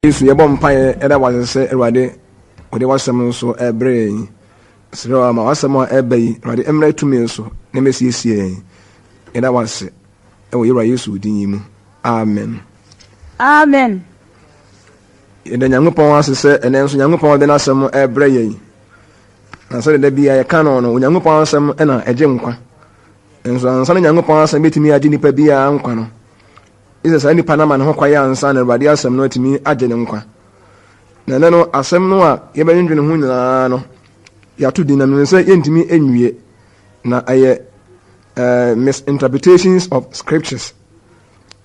If you bomb pie, that was say, Radi, or there was some so a brain. So I was some more ebay, Radi Emre to me so, Nemesis, and that was it. Oh, you are used to him. Amen. Amen. And then young upon us say, and then so young upon the Nassam a brain. And so there be a canon when young upon some and a jimqua. And so some young upon us and meet me a juniper be a unquano. Is any Panaman Hokwaya and son and Radiasam no to me a genumqua. Nanano, a sem noa, Yaban Hunano. Ya to dinner say into me anyway. Na misinterpretations of scriptures.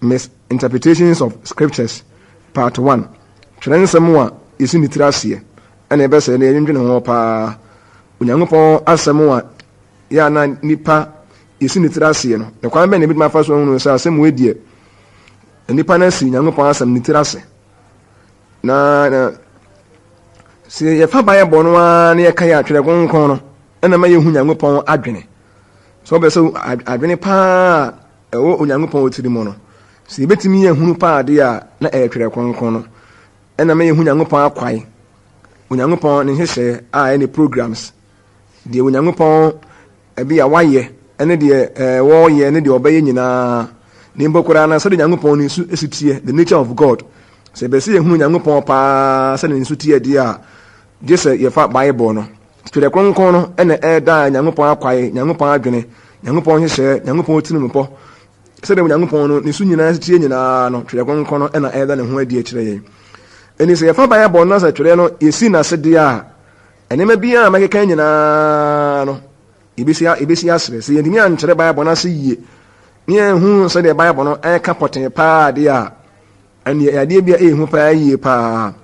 Misinterpretations of scriptures. Part 1. Training someone is in the Tracia. And a best in the engine of pa. Unyango Asamoa. Yana Nipa is in the Tracia. The quite many bit my first one was same way, dear. And Nipa Nessi, Yango Passam Nitrase. Na. See, if I buy a bonwa near Kaya to the one corner, and I may Hunyango Pon Adrene. So, Adrene pa, a Unyango Pon to the mono. See, bet me a Hunupa, dear, not a to the one corner, and I may Hunyango Pon quai. Unyango Pon in his share are any programs. The Unyango Pon be a wire, and the war year, and the obeying in a Nimbo Korana, so the Yango Pon is the nature of God. Say, Bessie Hunyango Pon pa, sending Sutia, dear. Just a fat Bible no. To the corner and the air die, Yangupon quiet, Yangupon agony, Yangupon his share, Yangupon Tinupo. Said the Yangupon, the Sunyan Tiana, to the corner and the air than where dear today. And he said, a fat Bible, no, Treno, is seen as said, dear. And it may be a American, no. Ibisias, see, and the man to the Bible, I see ye. Near whom said the Bible, no, air capote, pa, dear. And the idea be a who pay ye, pa.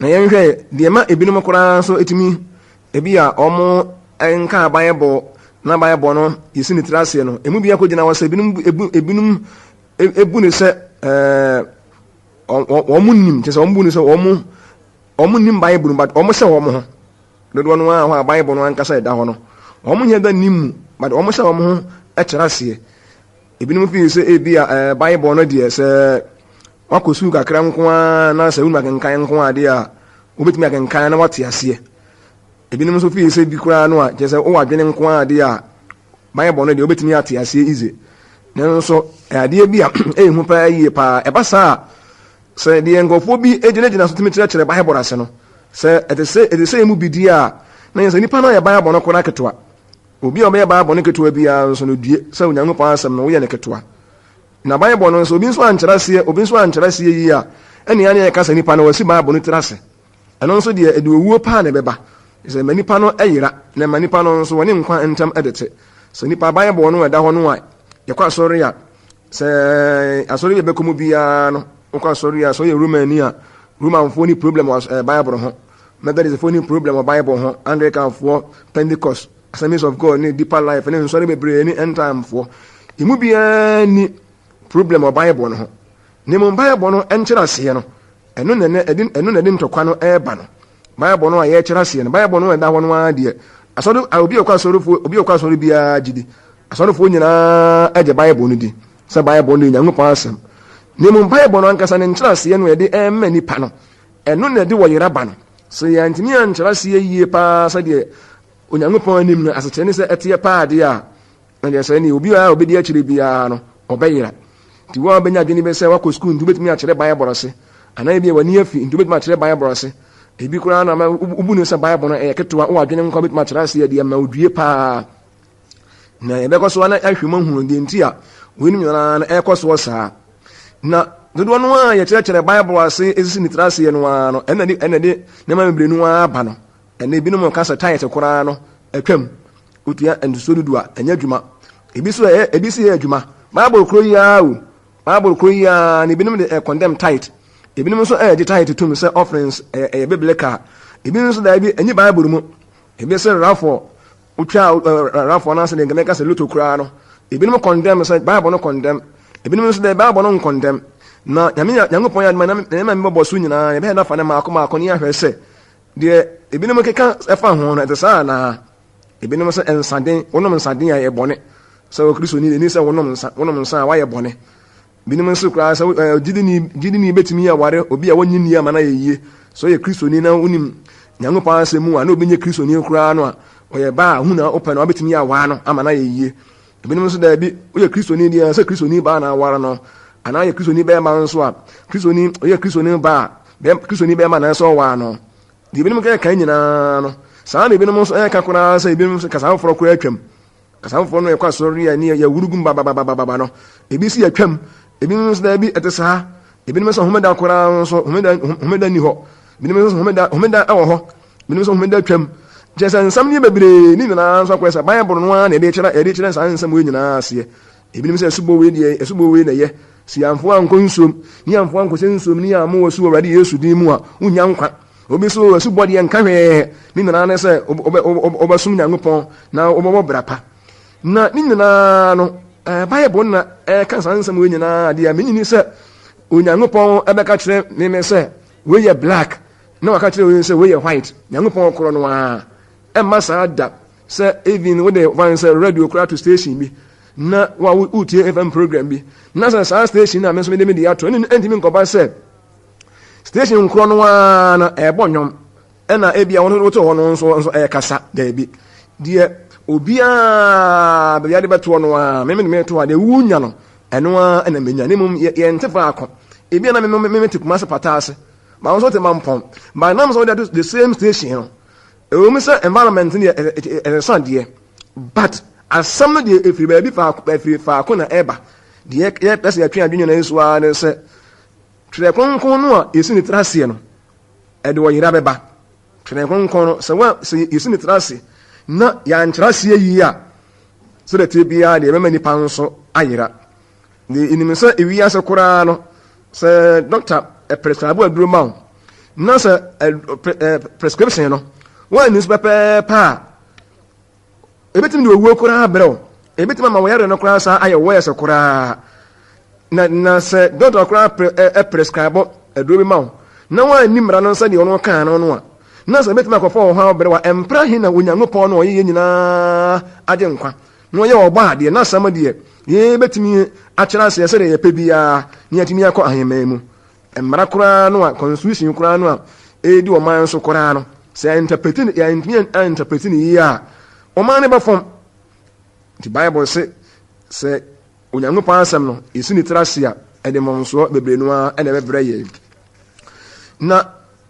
Na yenhwe de ma ebinum kora so etimi ebia omo enka Bible na Bible no yesi ni trase no emu bia ko gina wasa ebinum ebu ne se omunnim tese ombu ne se omunnim Bible but omo se omo ho dodo no a Bible no anka se da ho no omo nya da nim but omo se omo ho e trase ebinum fi se ebia Bible no de se wakosu kakra nko a na sa wuma kankan nko a de a obetimi akankan na wate ase ebinum so fi se bi kura no a je se o wadwene nko a de a Bible no de obetimi ate ase easy na so ade bi a ehu pa yie pa e ba sa se de ngofo bi ejina so timi kire Bible ase no se ede mu bi di a na yen se nipa no ya Bible no kora ketwa obi o be Bible no ketwa bi a so no due se onyango pa asem no wo ye ne ketwa na Bible no so obi nso ankyerase yi a ene ya ne ka sa nipa no wasi Bible no tirase eno nso de ewuo pa na beba se manipa no eyira na manipa no nso woni nkwa entam edete so nipa Bible no eda ho no a ye kwa sorry a se asori be bekomu bia no kwa sorry a so ye Roman phone problem was Bible ho that is a phone problem of Bible ho Anglican for Pentecost Assemblies of God ni deeper life and sorry be bre ni end time for imu bia ni problem of Bible no ne mo Bible no enkyera se no eno na edin tokwa no eba no Bible no aye kyera se no Bible no eda ho no ade asodo obi okwa soro bia gidi asodo fo nyina eje Bible no di se Bible no nyango pa asem ne mo Bible no ankasa ne nkyera se no ede emma nipa no eno na de wo yera ba no so ya ntimi ankyera se yie pa sa de onyango pa anim no asete ne se etie pa ade a na de se ni obi di akire bia no obeyira ti wo benya dwene be se wako school ndu betimi akire Bible ase ana bi wani afi ndu betimi akire Bible ase ebi kura na ubu ne se Bible no ketwa wo adwene nko betimi akire ase ya ma odue pa na ebe ko so na ahwema hu de ntia woni nyana na ekoso sa na dodo no a ye kire Bible ase esisi ni trase no no enade ne ma mebrenu aba no ene bi no mo kasa title kura no atwam otua enduso dudu a anya dwuma ebi si adwuma Bible kro ya ni binum de condemn tight ebinum so de tight to me say offerings biblical ebinum so da bi enyi Bible mu ebi se rafo utwa rafo na se de ngameka se luto kra no ebinum condemn say Bible no condemn ebinum so da Bible no condemn na nyangopon ya na mbebo so nyina e be na fa na makoma ni ahwe se de ebinum keka efa ho na de sa na ebinum so ensaden wonom ensaden ya e bone so Kristo ni se wonom nsa wa ye bone binom nso kura sɛ gidini betumi ya ware obi a wonyi ni ama na yeye so ye kristoni na unim Nyankopɔn asɛm mu a na obi nye kristoni kura no a oyɛ ba hu na open na betumi ya wa no ama na yeye binom nso da bi oyɛ kristoni dia sɛ kristoni ba na ware no ana yɛ kristoni ba ma nso a kristoni oyɛ kristoni ba kristoni ba ma na so wa no di binom ka kan nyina no saa na binom nso ka kura sɛ binom nso kasa foro kura atwam kasa foro no yɛ kwa sori ya ni ya wurugum baba no ebi si atwam ebi nso da bi ɛte saa ebi nso homeda kora nso homeda ni hɔ ebi nso homeda ɛwɔ hɔ ebi nso homeda twam jesa nsam ni bebre ni na nso akwa sa Bible no na ɛde kyerɛ saa nsam we nyina aseɛ ebi nso esubo we na yɛ si amfo anko nsom ni amfo anko nsom ni amo wasu Awurade Yesu din mu a unya nkwa obi so esubo de nka hwɛ ni na na sɛ obasum Nyankopɔn na obɔbɔ brapa na ni na no Bible na ka sansam we nyina de a menyini sɛ Onyankopɔn ɛbɛka kyerɛ me sɛ we yɛ black na waka kyerɛ we sɛ we yɛ white Nyankopɔn korɔ no a ɛmma saa da sɛ even wo de wan sɛ radio kora to station bi na wa utie FM program bi na sɛ saa station na me so me de ato ne ntimi nkɔba sɛ station korɔ no a na ɛbɔ nwom ɛna ebia wo to hɔ no nso ɛkasa da bi deɛ obia bia de beto no a me to ade wunya no eno a na menya ne mum ye ntefa akọ ebia na me te kuma se patase ma won so te mampon by nam so that the same station no e wo say environment ne e so de but asam no de efiri ba bi fa akọ na eba de ye pese ya twa adwenya na yesu a ne se twere konkon no a esi ni trase no e de wo yira beba twere konkon no se esi ni trase na ya nkyerɛseɛ yi a so that bia de bɛma nipa nso ayera de inimisa ewi ase koraa no sɛ doctor prescribe aduro ma na sɛ prescription no wa news paper pa ebetim de owo koraa brɛw ebetim ma wo yare no koraa sa ayɛ wo yɛse koraa na sɛ doctor koraa prescribe aduro ma na wa nimra no sɛ de ono kan no a na sɛ betima kɔfɔ wo ha obere wa empra hi na Onyankopɔn no ɔyɛ nyina agye nkwa no ɔyɛ ɔbɔ ade na sam de ye betimi akyerɛ asɛ sɛ de yɛpɛ bia ne atimi akɔ ahemman mu emmara koraa no a constitution koraa no a edi ɔman so koraa no sɛ interpreting ya interpreting yi a ɔman ne bɛfom the Bible sɛ Onyankopɔn asɛm no esi ni trase a ɛde mɔnso bebre no a ɛna bɛbrɛ yɛ na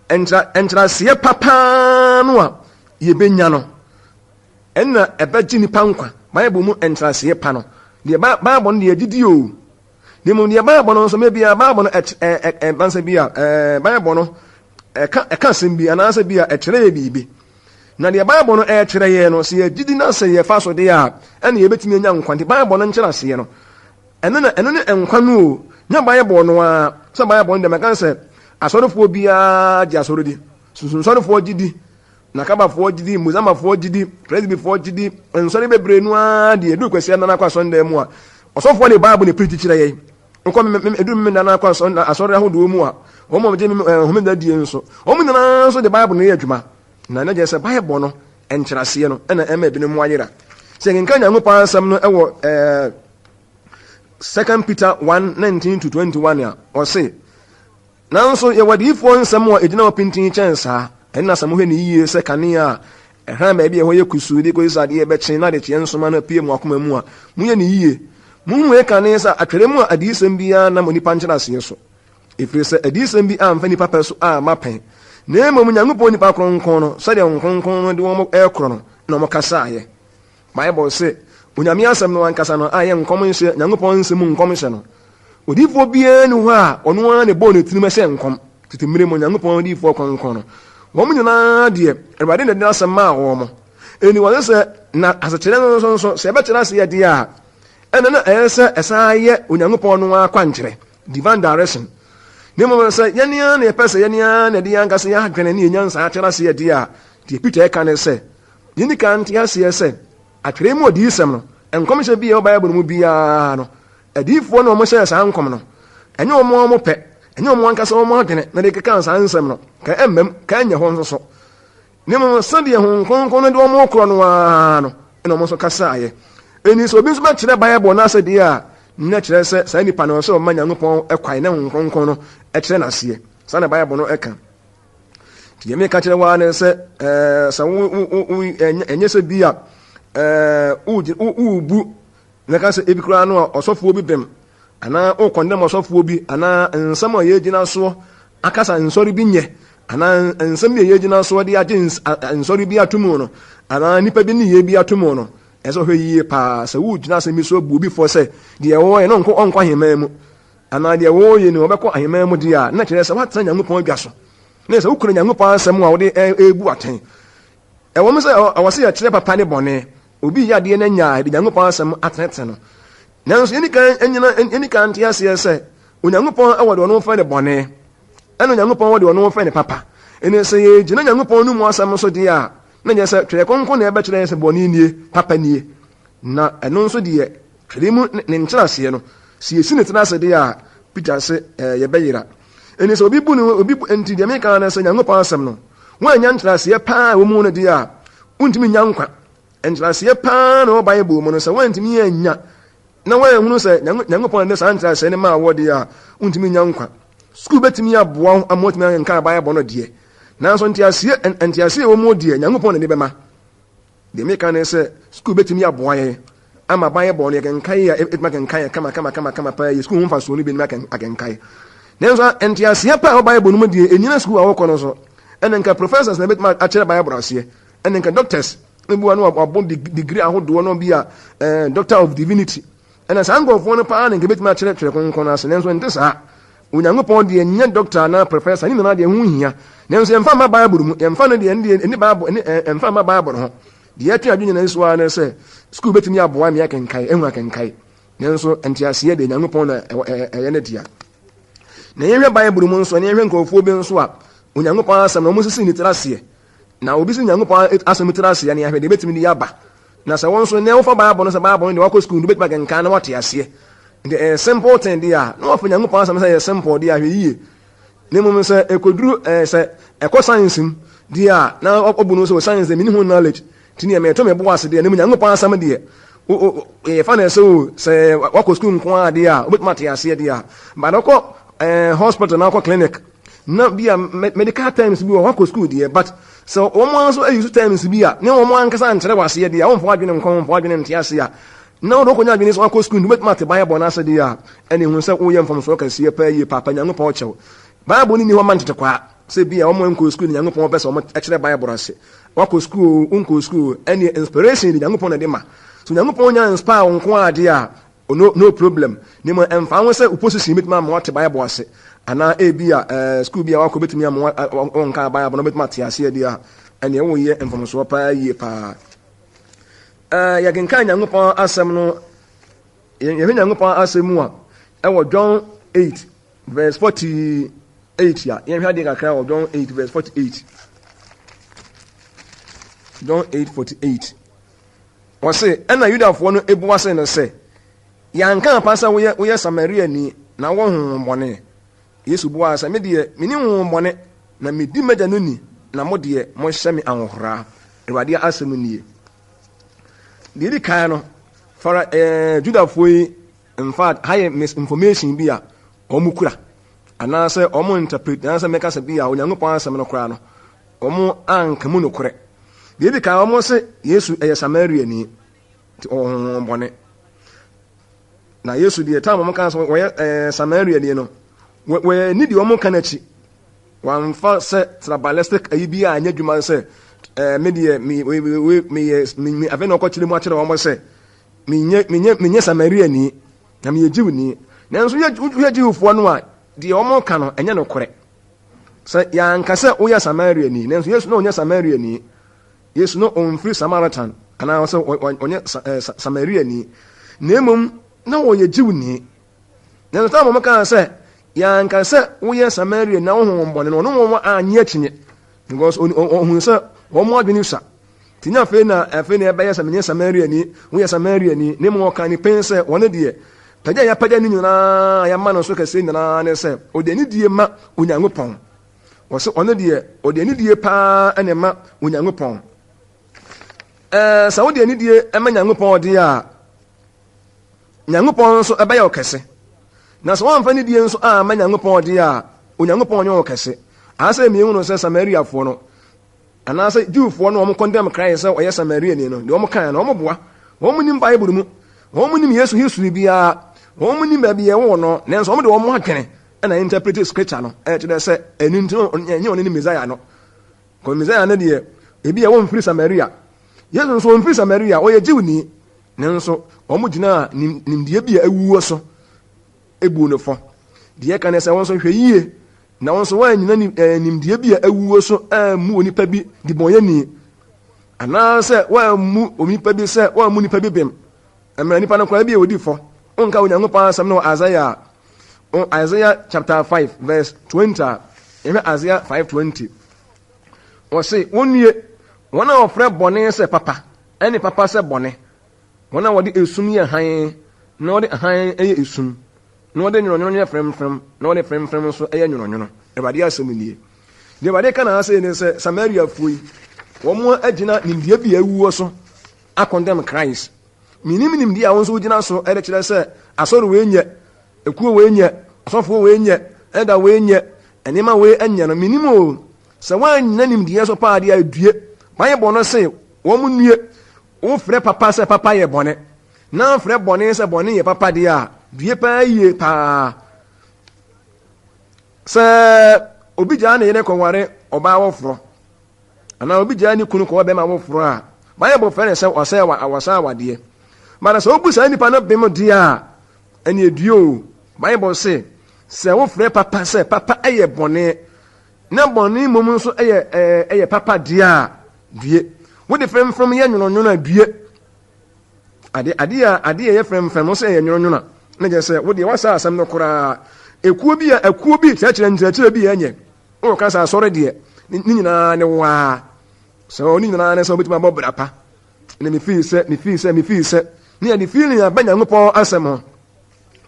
entrasiye papa no a yebenya no enna ebaji nipa nkwa Bible mu entrasiye pa no de Bible no de agidi o de mu de Bible no so mebia Bible no bansa bia Bible no eka sem bia na asa bia ekyere bibi na de Bible no ekyere ye no se agidi na se ye fa so de a ena yebetimi anya nkwa de Bible no nkyerasiye no eno ne nkwa no o nya Bible no a so Bible no de meka se asɔrofo bia gye asɔrodi sunsunsɔrofo gidi nakabafo gidi muzamafo gidi presbyfo gidi nsɔre bebre no a de edu kwasi na nakwa sonda mu a ɔsɔfo ne Bible ne preach kyerɛ yɛ nkɔ edu me na nakwa sonda asɔre ahodo mu a wɔn gye homeda die nso wɔn nyina nso de Bible ne yɛ adwuma na na gye sɛ Bible no enkyerɛseɛ no ɛna ɛma ebi ne mu ayera sɛ nka Nyankopɔn asɛm no ɛwɔ 2 Peter 1:19-21 a ɔse nanso ye wadiifo nsɛm a egyina opintin kyɛnsa ɛna sɛm hwɛ ne yie sɛ kanea a ɛhran ba bi ɛhɔ yɛ kusudi ko isade ɛbɛkyen na de kyɛn nsoma na pie mu akoma mu a muye ne yie muhu e kanea sɛ atwere mu a adisɛm bia na mo nipa nkyerɛ aseɛ so efiri sɛ adisɛm bi amfa nipa pɛ so a mapɛn na emu Nyankopɔn nipa kronkron no sɛ de nkronkron no de wɔn ɛkorɔ no na wɔn kasa ayɛ Bible sɛ onyame asɛm no ankasa no ayɛ nkɔm nhyɛ Nyankopɔn nsɛm nkɔm nhyɛ no odifo bia ne ho a ɔno ara ne bɔ ne tirim hyɛ nkɔm titimire mo Nyankopɔn odifo kronkron no wɔn nyinaa deɛ Awurade ne de asɛm ma wɔn eni wɔn sɛ na asekyerɛ no nso sɛ ɛbɛkyerɛ ase yɛ deɛ a ɛna na ɛyɛ sɛ ɛsan yɛ Onyankopɔn no akwankyerɛ divine direction ne mo sɛ yɛnea na yɛpɛ sɛ yɛnea na de yankasa yɛ adwene ne nyansa akyerɛ ase yɛ deɛ a deɛ Peter ɛka ne sɛ yɛni kan te ase yɛ sɛ atwere mu odi sɛm no nkɔm hyɛ bi yɛ Bible mu biara no adifo no mo hyɛ saa nkɔm no ɛnyɛ ɔmo pɛ ɛnyɛ ɔmo ankasa ɔmo adwene na de keka saa nsɛm no ka emmam ka nyɛ hɔ nso so ne mo sɛdeɛ ho nkɔnkɔn no de ɔmo korɔ no a no ɛna ɔmo so kasa ayɛ eni so obi nso bɛkyerɛ Bible na sɛ deɛ a na kyerɛ sɛ saa nipa no sɛ ɔma Nyankopɔn ɛkwan na nkronkron no ɛkyerɛ n'aseɛ saa na Bible no ɛka ti yɛmɛ ka kyerɛ wa ne sɛ sɛ ɛnyɛ sɛ bi a ubu na ka sɛ ebi kura no a ɔsɔfoɔ bi bɛm ana o kɔndɛm ɔsɔfoɔ bi ana nsɛm a yɛgyina so akasa nsɔre bi nyɛ ana nsɛm bi yɛgyina so de agye nsɔre bi atomu no ana nipa bi ne yɛ bi atomu no ɛsɛ hwɛ yie paa sɛ wogyina asɛm bi so bu obi fo sɛ deɛ wɔyɛ no ɔnkɔ ahemman mu ana deɛ wɔyɛ no ɔbɛkɔ ahemman mu deɛ a na kyerɛ sɛ watena Nyankopɔn adwa so na sɛ wokura Nyankopɔn asɛm a wode ebu atɛn ɛwɔ mu sɛ ɔwɔ sɛ yɛkyerɛ papa ne bɔne obi yɛ adeɛ no nyaa de Nyankopɔn asɛm atenete no nanso yɛni kan te aseɛ sɛ Onyankopɔn ɛwɔ de ɔno fɛ ne bɔne ɛna Onyankopɔn wɔ de ɔno fɛ ne papa ɛne sɛ yɛgyina Nyankopɔn no mu asɛm so deɛ a na nyɛ sɛ twerɛ kronkron na ɛbɛkyerɛ sɛ bɔne nie papa nie na ɛno nso deɛ twerɛ mu ne nkyerɛaseɛ no si yɛsi ne tena ase deɛ a Peter se yɛbɛyera ɛne sɛ obi bu nti deɛ meka no sɛ Nyankopɔn asɛm no woanya nkyerɛaseɛ paa wɔ mu no deɛ a wontumi nya nkwa nkyerɛaseɛ paa na ɔba Bible mu no sɛ woantumi anya na woahunu sɛ Nyankopɔn de saa nkyerɛaseɛ no ma wɔ deɛ a wontumi nya nkwa sukuu bɛtumi aboa ama wotumi anka Bible no deɛ nanso ntiaseɛ wɔ mu deɛ Nyankopɔn na de bɛma deɛ meka ne sɛ sukuu bɛtumi aboa yɛ ama Bible no yɛkenkae a ɛtumi akenkae kama paa yɛ sukuu ho mfa soɔ no bi nim akenkae nanso ntiaseɛ paa wɔ Bible no mu deɛ ɛnyina sukuu a wɔkɔ no so ɛne nka professors na bɛtumi akyerɛ Bible aseɛ ɛne nka doctors ebi no abɔ degree ahodoɔ no bi a doctor of divinity ɛna saa nkurɔfoɔ no paa ne nka bɛtumi akyerɛ kronkron ase nanso nte saa Onyankopɔn deɛ nyɛ doctor na professor ni na deɛ ho hia nanso yɛmfa ma Bible mu yɛmfa no deɛ ne Bible yɛmfa ma Bible ho deɛ atwa adwene na nso ana sɛ school betumi aboa me akenkae ehu akenkae nanso ntiaseɛ deɛ Nyankopɔn na ɛyɛ ne dia na yɛhwɛ Bible mu nso na yɛhwɛ nkurɔfoɔ bi nso a Onyankopɔn asɛm na ɔmo sisi ne tiraseɛ na obi si Nyankopɔn asɛm tiraseɛ ne yɛhwɛ deɛ betumi de yaba na sɛ wɔn nso ne wofa Bible no sɛ Bible no de wakɔ school no betumi akenkae na wɔte aseɛ the simple thing dia no of Nyankopɔn asɛm sɛ yɛ simple dia hwɛ yie ne mu sɛ ekoduru sɛ ɛkɔ science mu dia na ɔbu no sɛ science de mini ho knowledge tini ya meto me bo ase dia ne mu Nyankopɔn asɛm dia o fa na sɛ wakɔ school nko a dia obetuma te ase dia ba na ɔkɔ hospital na ɔkɔ clinic na bia medical terms bi wakɔ school dia but so wɔn nso ayi terms bi a ne wɔn ankasa nkyerɛ wase dia wɔn fo adwene nko fo adwene nte ase a na wo ko nya adwene so akɔ school bet mate Bible na ase dia ɛne hu sɛ woyɛ mfam so kɛseɛ pa yie papa Nyankopɔn kyɛw Bible ni ho man tete kwa sɛ bia wɔn nkɔ school Nyankopɔn pɛ sɛ wɔn ɛkyerɛ Bible ase wakɔ school unkɔ school ɛne inspiration di Nyankopɔn na de ma so Nyankopɔn nya inspire wo nko ade a no problem ne mo ɛmfa ho sɛ opposition bet ma wɔte Bible ase ana bia school bia wakɔ betumi ama wɔnka Bible no bet mate ase dia ɛne woyɛ mfam so pa yie pa yɛkenka Nyankopɔn asɛm no yɛhwɛ Nyankopɔn asɛm mu a ɛwɔ John 8 verse 48 ya yɛhwɛ ade kakra wɔ John 8 verse 48 John 8:48 wɔse ɛna Yudafoɔ no ebu ase no sɛ yɛanka pa sɛ woyɛ Samariani na wo honhom bɔne Yesu bu ase me deɛ meni honhom bɔne na medi magya no ni na mo deɛ mo hyɛ me ahohora Awurade asɛm nie deɛ kan no for Judafoɔ yi in fact high misinformation bi a ɔmo kura anaasɛ ɔmo interpret anaasɛ meka sɛ bi a Onyankopɔn asɛm no kura no ɔmo anka mu no korɛ deɛ kan ɔmo sɛ Yesu ɛyɛ Samariani ti ɔhonhom bɔne na Yesu deɛ tam ɔmo kan sɛ wɔyɛ Samariani no wɔyɛ ni deɛ ɔmo kan akyi wɔamfa sɛ tribalistic ayi bi a anya dwuma sɛ me deɛ me ave na ɔkɔkyerɛ mu akyerɛ wɔn sɛ menyɛ Samariani na meyɛ Jiwni nanso yɛ Jiwfoɔ no a deɛ wɔn ka no ɛnyɛ no korɛ sɛ yɛanka sɛ woyɛ Samariani nanso Yesu na ɔnyɛ Samariani Yesu no ɔmfiri Samaritan anaa sɛ ɔnyɛ Samariani na mmom na wɔyɛ Jiwni nanso tam wɔn ka sɛ yɛanka sɛ woyɛ Samariani na wohom bɔne no ɔno wɔn anyɛ kyinye because ɔhu sɛ wɔn adwene sa tinya afei na ɛbɛyɛ sɛ menyɛ Samariani woyɛ Samariani ne mu ɔka ne pen sɛ wɔne deɛ pagya yɛpagya ne nyinaa yɛma no so kɛseɛ nyinaa ne sɛ ɔde ani die ma Onyankopɔn wɔsɛ ɔno deɛ ɔde ani die paa ɛne ma Onyankopɔn sɛ wode ani die ɛma Nyankopɔn deɛ a Nyankopɔn nso ɛbɛyɛ ɔkɛse. Na sɛ wɔamfa ne die nso ama Nyankopɔn de a Onyankopɔn nyɛ ɔkɛse. Asɛ mienu no sɛ Samariafoɔ no anaasɛ Jewfoɔ no wɔn condemn Christ sɛ ɔyɛ Samariani no. De wɔn kan na wɔn boa. Wɔn nim Bible mu. Wɔn nim Yesu history biara. Wɔn nim baabi ɛwɔ no. Nanso wɔn de wɔn adwene ɛna interpret scripture no. Ɛkyerɛ sɛ ɛnu ntino nyɛ ɔne ne Messiah no. Kɔ Messiah no deɛ ebi ɛwɔ mfiri Samaria. Yesu nso wɔn mfiri Samaria ɔyɛ Jewni. Nanso wɔn gyina nimdeɛ bi a ɛwuo so ebu no fɔ. Deɛ kan sɛ wɔn nso hwɛ yie na wɔn nso wɔn nyina nimdeɛ bi a ɛwuo so mu onipa bi di bɔnyɛni. Anaasɛ wɔn mu onipa bi sɛ wɔn mu nipa bi bɛm. Ɛmɛ nipa no kora bi a odi fɔ. Onka Onyankopɔn asɛm no Isaiah chapter 5 verse 20. Ɛhwɛ Isaiah 5:20. Wɔse wonnie wɔn a wɔfrɛ bɔne sɛ papa ɛne papa sɛ bɔne. Wɔn a wɔde esum yɛ hann na wɔde hann ɛyɛ esum. Na wɔde nwonwono yɛ frɛmfrɛm na wɔde frɛmfrɛm nso ɛyɛ nwonwono. Awurade asɛm nie. Deɛ Awurade ka na asɛ ne sɛ Samariafoɔ yi wɔn agyina nimdeɛ bi a ɛwuo so akɔndɛm Christ. Minim nimdeɛ a wɔn nso gyina so ɛde kyerɛ sɛ asɔre wei nyɛ, ekuo wei nyɛ, asɔfoɔ wei nyɛ, ɛda wei nyɛ, nneɛma wei nyɛ no minim o. Sɛ wɔn nyina nimdeɛ so paa deɛ adue. Bible no sɛ wɔn mu nue wofrɛ papa sɛ papa yɛ bɔne na frɛ bɔne sɛ bɔne yɛ papa deɛ a due paa yie paa. Sɛ obi gyaa ne yere kɔware ɔbaa wɔforɔ anaa obi gyaa ne kunu kɔwɔ bɛma wɔforɔ a Bible frɛ ne sɛ ɔsɛ awadeɛ. But sɛ wobu saa nipa no bɛm deɛ a ɛne adue o. Bible sɛ wofrɛ papa sɛ papa ɛyɛ bɔne na bɔne mmom nso ɛyɛ papa deɛ a due. Wode frɛmfrɛm yɛ nwononwono a due. Adeɛ yɛ frɛmfrɛm nso ɛyɛ nwononwono. Na gye sɛ wode wasa asɛm no koraa ekuo bi kyerɛkyerɛ nkyerɛkyerɛ bi ɛnyɛ. Wo ka sɛ asɔre deɛ ne nyinaa ne waa. Sɛ ɔne nyinaa ne sɛ wobɛtumi abɔ bra pa. Na mefii sɛ ne yɛde feeling a Nyankopɔn asɛm ho.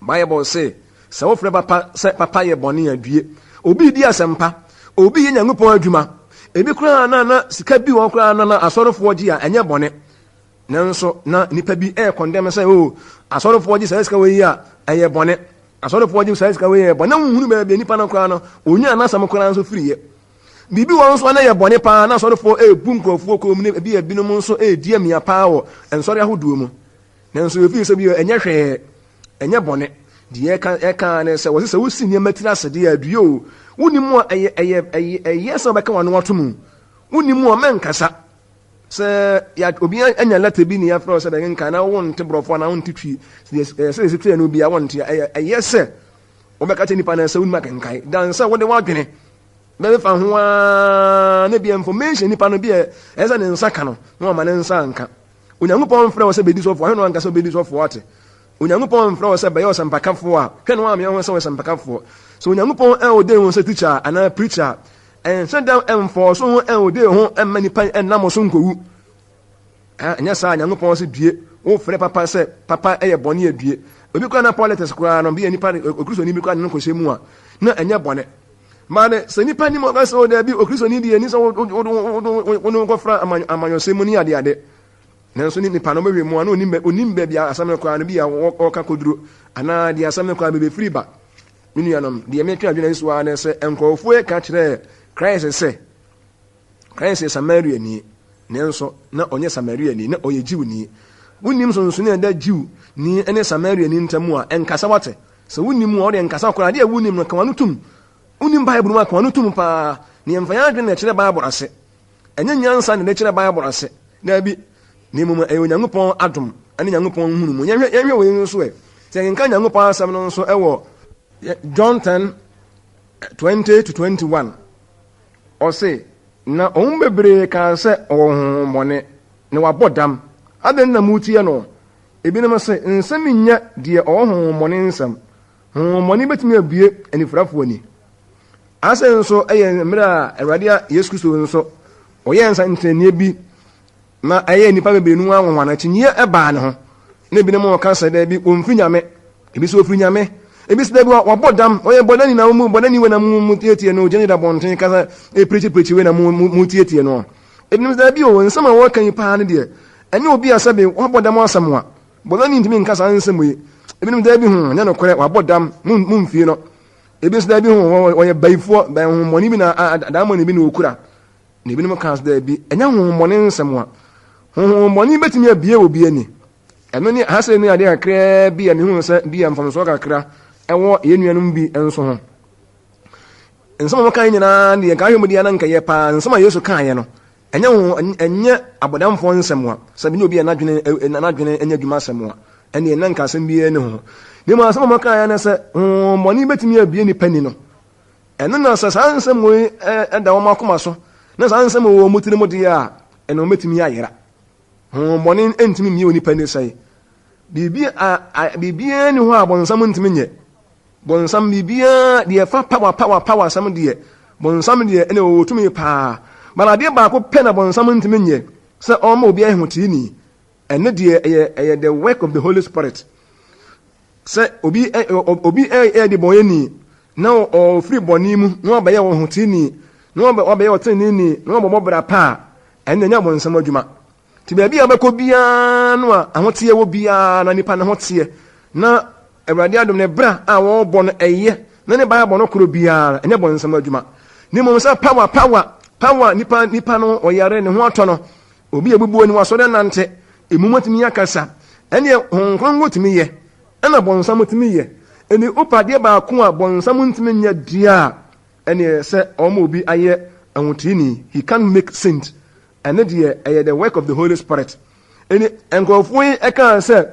Bible sɛ wofrɛ papa sɛ papa yɛ bɔne a due. Obi di asɛmpa, obi yɛ Nyankopɔn adwuma. Ebi koraa na sika bi wɔ koraa na asɔrefoɔ gye a ɛnyɛ bɔne. Nanso na nipa bi condemn sɛ asɔrefoɔ gye sɛ sika wɔ yi a ɛyɛ bɔne. Asɔrefoɔ gye sɛ sika wɔ yi a ɛyɛ bɔne. Na nhunu baabi nipa no koraa no onya anasɛm koraa nso firi yɛ. Bibi wɔn nso na yɛ bɔne paa na asɔrefoɔ ebu nkurɔfoɔ kɔn mu ne ebinom nso di amia paa wɔ nsɔre ahodoɔ mu. Nanso efi sɛ bi ɛnyɛ hwee ɛnyɛ bɔne. Deɛ ɛka ne sɛ wɔsi sɛ wosi nneɛma tiri ase deɛ adue o. Wonim a ɛyɛ sɛ ɔbɛka wɔn ato mu. Wonim a mɛnkasa. Sɛ obi anya letter bi ne yɛafrɛ sɛ bɛnkenka na wonte borɔfoɔ na wonte twi sɛ ɛsitire no bi a wonte ɛyɛ sɛ wobɛka kyɛ nipa no sɛ wonim akenkae. Dan sɛ wode woadwene bɛbɛfa ho a ne bia information nipa no bi ɛsɛ ne nsa ka no na ɔma ne nsa anka. Onyankopɔn mfrɛ wɔ sɛ bɛdi sɔfoɔ hwɛ no anka sɛ bɛdi sɔfoɔ ate. Onyankopɔn mfrɛ wɔ sɛ bɛyɛ ɔsɛmpakafoɔ a hwɛ no amea ho sɛ ɔsɛmpakafoɔ. So Onyankopɔn ɔde ho sɛ teacher anaa preacher ɛnhyɛ da ɛmfɔ so ho ɔde ho ɛma nipa ɛnam so nkɔwu. Ɛnyɛ saa Nyankopɔn sɛ due wofrɛ papa sɛ papa ɛyɛ bɔne adue. Obi kora na politics koraa no bi nipa okristoni bi kora ne nkɔhyɛ mu a na ɛnyɛ bɔne. Mane sɛ nipa nim ɔka sɛ ɔda bi okristoni deɛ ni sɛ wo nkɔfra amanyɔsɛm mu ne ade. Nanso nipa no bɛhwɛ mu a na onim baabi a asɛm no koraa no bi a ɔka koduro anaa deɛ asɛm no koraa bɛbɛfiri ba. Me nuanom deɛ metwe adwene so a ne sɛ nkurɔfoɔ ka kyerɛ Christ sɛ Christ yɛ Samariani nanso na ɔnyɛ Samariani na ɔyɛ Jewni. Wonim sonso ne ɛda Jew ni ne Samariani ntam a ɛnkasa wate. Sɛ wonim a ɔde nkasa koraa deɛ wonim no ka wano tum. Wonim Bible mu a ka wano tum paa. Ne yɛmfa yɛn adwene na ɛkyerɛ Bible ase. Ɛnyɛ nyansa ne ɛkyerɛ Bible ase. Na bi ne mmom ɛyɛ Onyankopɔn adom ɛne Nyankopɔn hunu mu. Yɛhwɛ wɔ yi nso ɛ. Sɛ yɛnka Nyankopɔn asɛm no nso ɛwɔ John 10:20-21. Ɔse na ɔmo bebree kaa sɛ ɔwɔ honhommɔne na wabɔ dam. Adan na mutie no. Ebinom sɛ nsɛm nyɛ deɛ ɔwɔ honhommɔne nsɛm. Honhommɔne betumi abue anifurafoɔ ni. Asɛ nso ɛyɛ mmerɛ a Awurade Yesu Kristo nso ɔyɛ nsɛnkyerɛnneɛ bi na ɛyɛ nipa bebree no anwanwana kyinyeɛ ɛbaa ne ho. Na ebinom ɔka sɛ dɛ bi ɔmfiri Nyame. Ebi sɛ ɔfiri Nyame. Ebi sɛ bi wabɔ dam ɔyɛ bɔdani na bɔdani we na mu tietie no gyene da bɔnten kasa preach we na mu tietie no. Ebinom sɛ bi o nsɛm a wɔka yi paa ne deɛ ɛne obi asɛbe wabɔ dam asɛm a bɔdani ntimi nkasa nsɛm yi ebinom da bi hu nya no kore wabodam mumfie no ebi nso da bi hu woyɛ baifo ba hu mɔni bi na da mɔni bi na okura na ebinom kans da bi enya hu mɔni nsɛm a hu mɔni betumi abie obi ani ɛno ne hase ne ade kakra bi a mehu sɛ bi a mfamso kakra ɛwɔ yenuanum bi enso ho nsɛm mo kan nyina ne ka hwemu dia na nkɛyɛ pa nsɛm a Yesu kan yɛ no enya hu enye abodamfo nsɛm a sɛ bi ne obi anadwene enya dwuma nsɛm a ɛne ɛna nka asɛm bi ne ho ne ma asɛm mo kan yɛ na sɛ mɔni betumi abie ni pani no ɛno na sɛ saa nsɛm mo ɛda wo makoma so na saa nsɛm wo mutire mo dia a ɛno metumi ayera mɔni entimi mi oni pani sɛ bibia ni ho a bonsam ntimi nyɛ bonsam bibia de fa power sam de bonsam de ene wo tumi pa mana de ba ko pɛ na bonsam ntimi nyɛ sɛ ɔma obi ahotini ene de ɛyɛ the work of the Holy Spirit sɛ obi de bɔyɛni na o free bɔni mu na ɔbɛyɛ wo hotini na ɔbɛyɛ ɔtenini na ɔbɔ bra pa ene nya bonsam adwuma ti baabi a bɛkɔ biara no a ahoteɛ wɔ biara na nipa na hoteɛ na Awurade adom ne bra a wɔbɔ no ɛyɛ na ne baa bɔ no koro biara ɛnyɛ bɔ nsɛm adwuma ne mmom sɛ power nipa no ɔyare ne ho atɔ no obi ebubuo ni wasɔre nante emumatumi akasa ɛne honkrongo tumi yɛ ɛna bɔ nsɛm tumi yɛ ɛne upadeɛ baako a bɔ nsɛm ntumi nyɛ dia ɛne sɛ ɔmo obi ayɛ ahotini he can make sense ɛne deɛ ɛyɛ the work of the Holy Spirit ɛne nkurɔfoɔ yi ɛka sɛ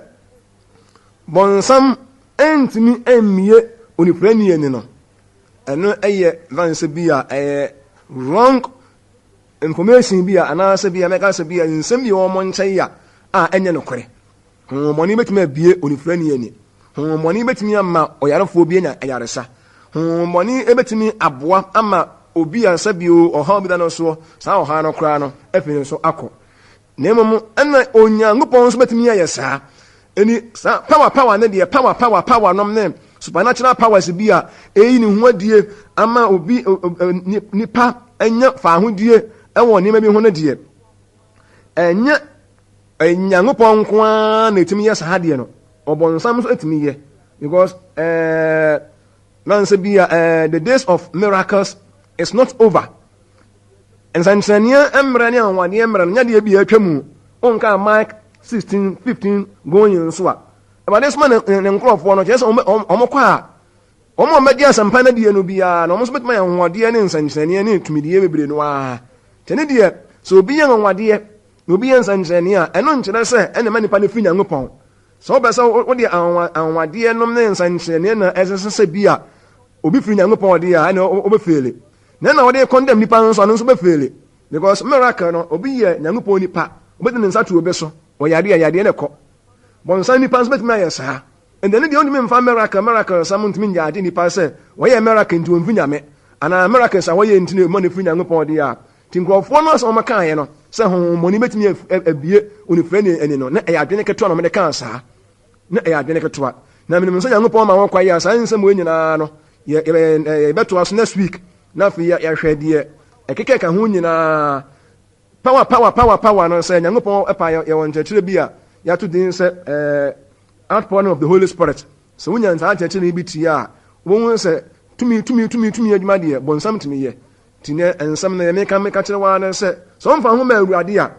bɔnsam ɛntumi ɛmmie onifirani ani no ɛno ɛyɛ vanse bi a ɛyɛ wrong information bi a anaasɛ bi a mɛka sɛ bi a nsɛm bi wɔn nkyɛn a ɛnyɛ nokorɛ honhommɔne bɛtumi abie onifirani ani honhommɔne bɛtumi ama ɔyarefoɔ bi anya ayaresa honhommɔne bɛtumi aboa ama obi a sabio ɔha bi da no so saa ɔha no koraa no afei so akɔ na mmom ɛna onyankopɔn nso bɛtumi ayɛ saa ɛni saa power ne deɛ power nom ne supernatural powers bi a ɛyi ne ho adie ama obi nipa ɛnya faahodie ɛwɔ nneɛma bi ho no deɛ ɛnyɛ nyankopɔn nko ara na ɛtumi yɛ saa deɛ no ɔbɔnsam nso ɛtumi yɛ because nansa bi a the days of miracles is not over. Nsanchania emra ne anwade emra nya de bi atwa mu. Onka Mark 16:15 going so a. But this man ne nkrofo no kyerɛ sɛ ɔmokɔ a ɔmo mɛdi asampa na die no bia na ɔmo so betuma anwade ne nsanchania ne tumidie bebre no a. Tene de so obi yɛ anwade obi yɛ nsanchania ɛno nkyerɛ sɛ ɛne ma nipa ne fi Nyankopɔn. So ɔbɛsɛ wo de anwade nom ne nsanchania na ɛsesɛ bia obi fi Nyankopɔn de a ɛne obɛfele. Na wɔde condemn nipa nso anu nso befele because miracle no obi yɛ Nyankopɔn nipa obedi ne nsa to obe so wɔyade ne kɔ bonsan nipa nso betumi ayɛ saa and then the only me mfa miracle sam ntumi nyaade nipa sɛ wɔyɛ miracle nti wɔmfi nyame ana miracle sa wɔyɛ ntine mo ne fi Nyankopɔn de a tinkrɔfoɔ no sɛ ɔmaka ayɛ no sɛ honhommɔne betumi abie onifrani ani no na ɛyɛ adwene ketewa no me de ka saa na ɛyɛ adwene ketewa na menim sɛ Nyankopɔn ma wɔkwa yɛ saa nsɛm wɔ nyinaa no yɛ bɛto aso next week na fi ya hwɛ deɛ ɛkeka ka ho nyinaa power no sɛ Nyankopɔn ɛpa yɛ wɔn kyerɛkyerɛ bi a yɛato din sɛ outpouring of the Holy Spirit sɛ wonya ntaa kyerɛkyerɛ bi tie a wɔn sɛ tumi adwuma deɛ bɔnsam tumi yɛ tinɛ nsɛm na yɛmeka kyerɛ wa no sɛ ɔmfa ho ma Awurade a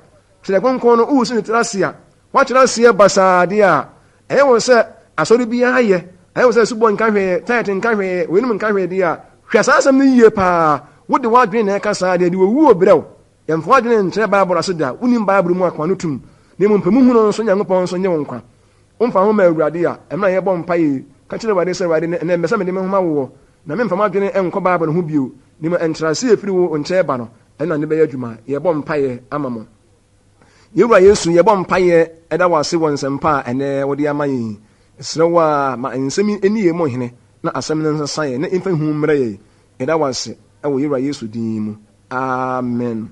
kyerɛ kronkron no wo sɛ tira ase a wakyerɛ ase basaade a ɛyɛ wɔ sɛ asɔre biara yɛ ɛyɛ wɔ sɛ subɔ nka hwɛ tayɛte nka hwɛ wɔnum nka hwɛ deɛ a hwɛ saa asɛm no yie paa wode wadwene na ɛka saa deɛ de wɔwu obrɛw yɛmfa wadwene nkyerɛ Bible ase da wonim Bible mu akwa no tum na mmom mpamu hu no nso Nyankopɔn nso nyɛ wo nkwa womfa ho ma Awurade a ɛmra yɛbɔ mpae ka kyerɛ Awurade sɛ Awurade ɛnɛ mbɛsɛ mede me homa wowɔ na memfa madwene ɛnkɔ Bible ho bio nim ɛnkyerɛase ɛfiri wo nkyɛn ba no ɛna ne bɛyɛ adwuma yɛbɔ mpaeɛ ama mo Yɛwura Yesu yɛbɔ mpaeɛ ɛda wɔ ase wɔ nsɛmpa a ɛnɛ wode ama yɛn ɛsrɛ wo a ma nsɛm ɛni yɛ mo hene na asɛm no nsa yɛ na ɛmfa hu mmrɛ yɛ ɛda wɔ ase ɛwɔ Yɛwura Yesu din mu amen.